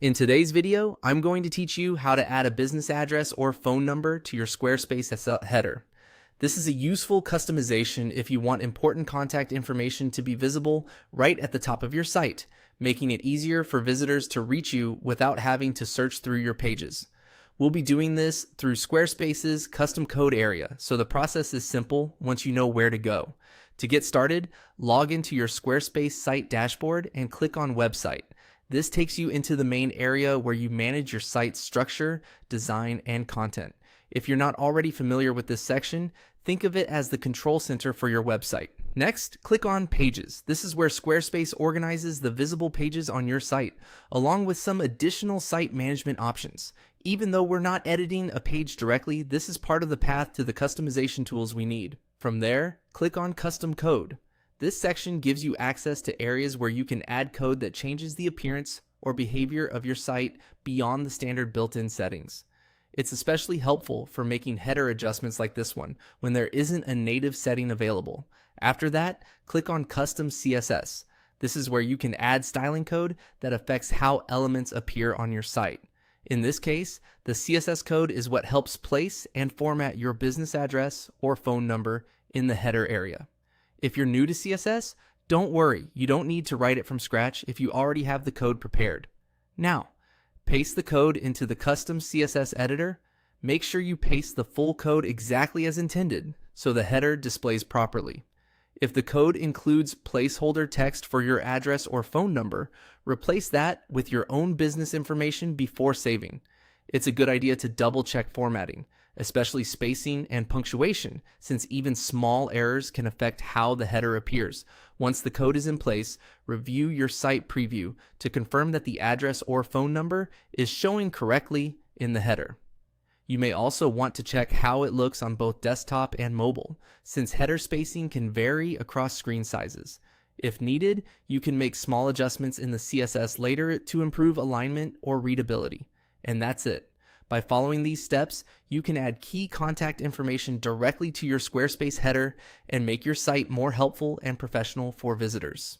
In today's video, I'm going to teach you how to add a business address or phone number to your Squarespace header. This is a useful customization if you want important contact information to be visible right at the top of your site, making it easier for visitors to reach you without having to search through your pages. We'll be doing this through Squarespace's custom code area, so the process is simple once you know where to go. To get started, log into your Squarespace site dashboard and click on Website. This takes you into the main area where you manage your site's structure, design, and content. If you're not already familiar with this section, think of it as the control center for your website. Next, click on Pages. This is where Squarespace organizes the visible pages on your site, along with some additional site management options. Even though we're not editing a page directly, this is part of the path to the customization tools we need. From there, click on Custom Code. This section gives you access to areas where you can add code that changes the appearance or behavior of your site beyond the standard built-in settings. It's especially helpful for making header adjustments like this one when there isn't a native setting available. After that, click on Custom CSS. This is where you can add styling code that affects how elements appear on your site. In this case, the CSS code is what helps place and format your business address or phone number in the header area. If you're new to CSS, don't worry, you don't need to write it from scratch if you already have the code prepared. Now, paste the code into the custom CSS editor. Make sure you paste the full code exactly as intended so the header displays properly. If the code includes placeholder text for your address or phone number, replace that with your own business information before saving. It's a good idea to double check formatting, especially spacing and punctuation, since even small errors can affect how the header appears. Once the code is in place, review your site preview to confirm that the address or phone number is showing correctly in the header. You may also want to check how it looks on both desktop and mobile, since header spacing can vary across screen sizes. If needed, you can make small adjustments in the CSS later to improve alignment or readability. And that's it. By following these steps, you can add key contact information directly to your Squarespace header and make your site more helpful and professional for visitors.